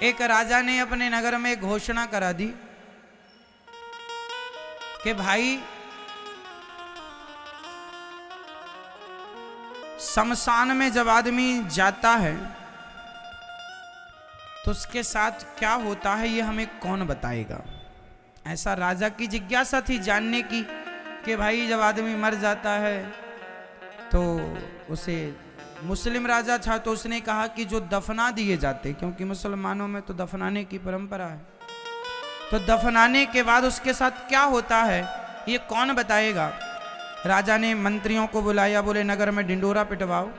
एक राजा ने अपने नगर में घोषणा करा दी कि भाई शमशान में जब आदमी जाता है तो उसके साथ क्या होता है ये हमें कौन बताएगा। ऐसा राजा की जिज्ञासा थी जानने की कि भाई जब आदमी मर जाता है तो उसे, मुस्लिम राजा था तो उसने कहा कि जो दफना दिए जाते, क्योंकि मुसलमानों में तो दफनाने की परंपरा है, तो दफनाने के बाद उसके साथ क्या होता है ये कौन बताएगा। राजा ने मंत्रियों को बुलाया, बोले नगर में ढिंडोरा पिटवाओ,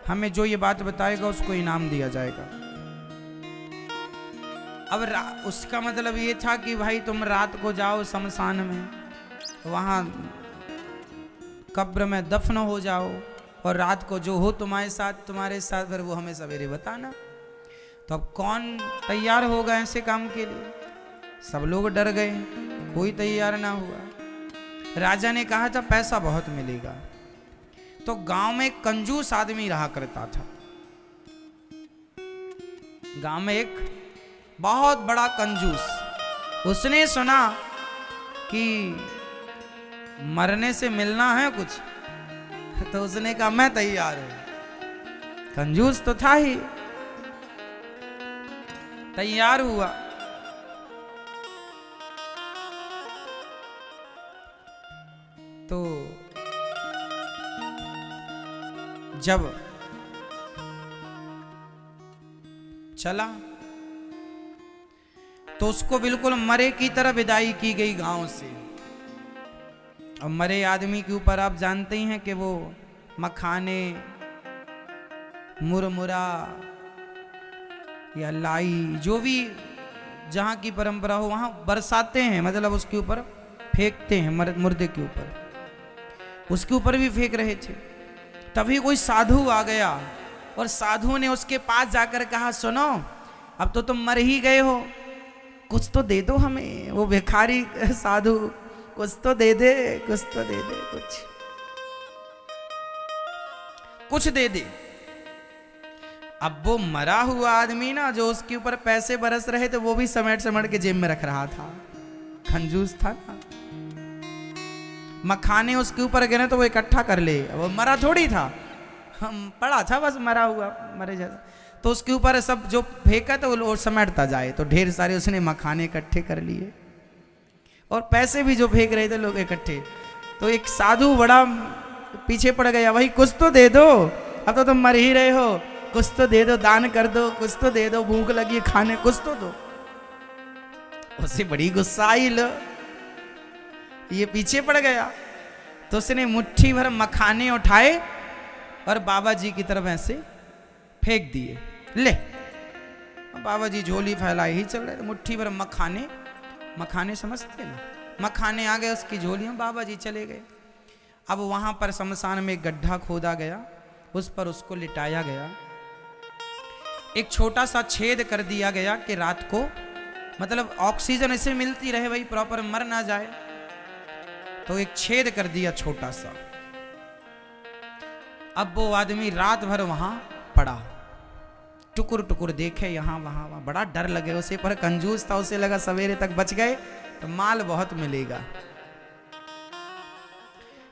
हमें जो ये बात बताएगा उसको इनाम दिया जाएगा। अब उसका मतलब ये था कि भाई तुम रात को जाओ शमशान में, वहां कब्र में दफन हो जाओ और रात को जो हो तुम्हारे साथ फिर वो हमें सवेरे बताना। तो अब कौन तैयार होगा ऐसे काम के लिए। सब लोग डर गए, कोई तैयार ना हुआ। राजा ने कहा था पैसा बहुत मिलेगा। तो गांव में एक कंजूस आदमी रहा करता था। गांव में एक बहुत बड़ा कंजूस, उसने सुना कि मरने से मिलना है कुछ, तो उसने कहा मैं तैयार हूं। कंजूस तो था ही, तैयार हुआ। तो जब चला तो उसको बिल्कुल मरे की तरह विदाई की गई गांव से। और मरे आदमी के ऊपर आप जानते ही हैं कि वो मखाने, मुरमुरा या लाई, जो भी जहां की परंपरा हो वहां बरसाते हैं, मतलब उसके ऊपर फेंकते हैं, मुर्दे के ऊपर। उसके ऊपर भी फेंक रहे थे। तभी कोई साधु आ गया और साधु ने उसके पास जाकर कहा सुनो, अब तो तुम मर ही गए हो, कुछ तो दे दो हमें। वो भिखारी साधु, कुछ तो दे दे, कुछ तो दे दे, कुछ दे दे। अब वो मरा हुआ आदमी ना, जो उसके ऊपर पैसे बरस रहे थे, वो भी समेट समेट के जेब में रख रहा था। कंजूस था ना। मखाने उसके ऊपर गिरे तो वो इकट्ठा कर ले, वो मरा थोड़ी था, हम पड़ा था बस मरा हुआ, मरे जैसा। तो उसके ऊपर सब जो फेंका तो वो समेटता जाए, तो ढेर सारे उसने मखाने इकट्ठे कर लिए और पैसे भी जो फेंक रहे थे लोग इकट्ठे। तो एक साधु बड़ा पीछे पड़ गया, भाई कुछ तो दे दो, अब तो तुम मर ही रहे हो, कुछ तो दे दो, दान कर दो, कुछ तो दे दो, भूख लगी है खाने, कुछ तो दो। उसे बड़ी गुस्सा आई, लो ये पीछे पड़ गया। तो उसने मुट्ठी भर मखाने उठाए और बाबा जी की तरफ ऐसे फेंक दिए। ले, बाबा जी झोली फैलाए ही चल रहे, मुट्ठी भर मखाने, मखाने समझते ना, मखाने आ गए उसकी झोली में, बाबा जी चले गए। अब वहां पर शमशान में एक गड्ढा खोदा गया, उस पर उसको लिटाया गया। एक छोटा सा छेद कर दिया गया कि रात को, मतलब ऑक्सीजन इसे मिलती रहे, भाई प्रॉपर मर ना जाए। तो एक छेद कर दिया छोटा सा। अब वो आदमी रात भर वहां पड़ा, टुकुर टुकुर देखे यहां वहां वहां, बड़ा डर लगे उसे, पर कंजूस था, उसे लगा सवेरे तक बच गए तो माल बहुत मिलेगा।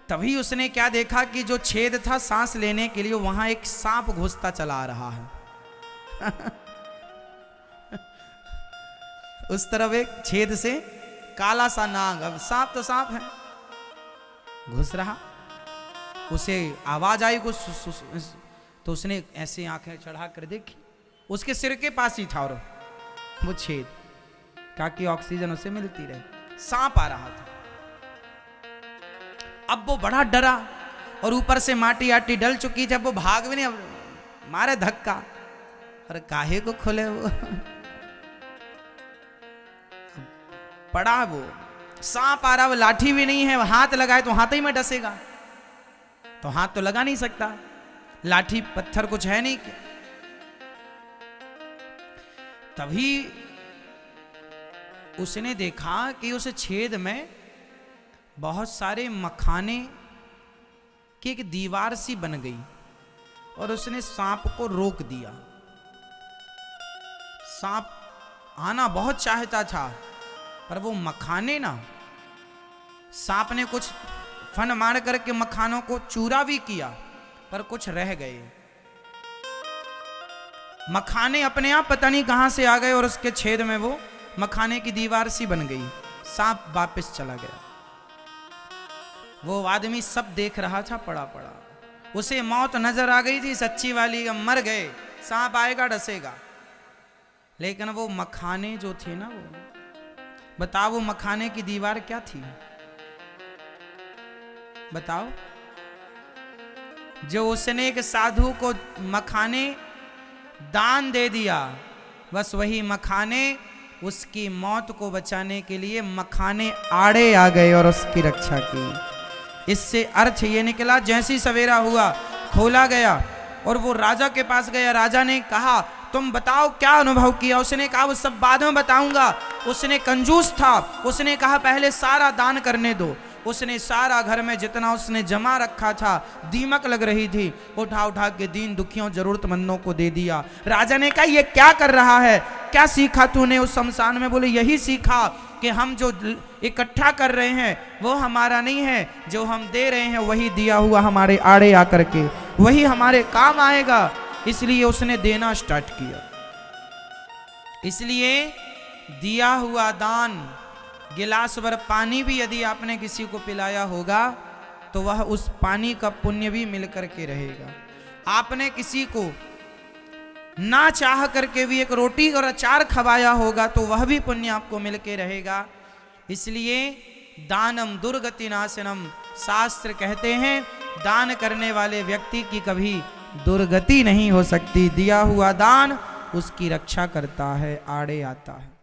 तभी उसने क्या देखा कि जो छेद था सांस लेने के लिए, वहां एक सांप घुसता चला आ रहा है। उस तरफ एक छेद से काला सा नाग, अब सांप तो सांप है, घुस रहा। उसे आवाज आई कुछ, तो उसने ऐसे आंखें चढ़ा कर देखी, उसके सिर के पास ही था और वो छेद, ताकि ऑक्सीजन उसे मिलती रहे। सांप आ रहा था। अब वो बड़ा डरा और ऊपर से माटी आटी डल चुकी थी, अब वो भाग भी नहीं, अब मारे धक्का, और काहे को खोले वो। पड़ा वो सांप आ रहा, वो लाठी भी नहीं है, हाथ लगाए तो हाथ ही में डसेगा, तो हाथ तो लगा नहीं सकता, लाठी पत्थर कुछ है नहीं। तभी उसने देखा कि उस छेद में बहुत सारे मखाने की एक दीवार सी बन गई और उसने सांप को रोक दिया। सांप आना बहुत चाहता था, पर वो मखाने ना, सांप ने कुछ फन मार करके मखानों को चूरा भी किया, पर कुछ रह गए। मखाने अपने आप पता नहीं कहां से आ गए और उसके छेद में वो मखाने की दीवार सी बन गई। सांप वापस चला गया। वो आदमी सब देख रहा था पड़ा पड़ा, उसे मौत नजर आ गई थी सच्ची वाली, मर गए, सांप आएगा डसेगा। लेकिन वो मखाने जो थे ना, वो बताओ, वो मखाने की दीवार क्या थी बताओ? जो उसने एक साधु को मखाने दान दे दिया, बस वही मखाने उसकी मौत को बचाने के लिए मखाने आड़े आ गए और उसकी रक्षा की। इससे अर्थ ये निकला, जैसी सवेरा हुआ खोला गया और वो राजा के पास गया। राजा ने कहा तुम बताओ क्या अनुभव किया? उसने कहा वो सब बाद में बताऊंगा। उसने कंजूस था, उसने कहा पहले सारा दान करने दो। उसने सारा घर में जितना उसने जमा रखा था, दीमक लग रही थी, उठा उठा के दीन दुखियों जरूरतमंदों को दे दिया। राजा ने कहा ये क्या कर रहा है, क्या सीखा तूने उस शमशान में? बोले यही सीखा कि हम जो इकट्ठा कर रहे हैं वो हमारा नहीं है, जो हम दे रहे हैं वही दिया हुआ हमारे आड़े आकर के वही हमारे काम आएगा। इसलिए उसने देना स्टार्ट किया। इसलिए दिया हुआ दान, गिलास भर पानी भी यदि आपने किसी को पिलाया होगा तो वह उस पानी का पुण्य भी मिल करके रहेगा। आपने किसी को ना चाह करके भी एक रोटी और अचार खवाया होगा तो वह भी पुण्य आपको मिल के रहेगा। इसलिए दानम दुर्गति नाशनम, शास्त्र कहते हैं दान करने वाले व्यक्ति की कभी दुर्गति नहीं हो सकती। दिया हुआ दान उसकी रक्षा करता है, आड़े आता है।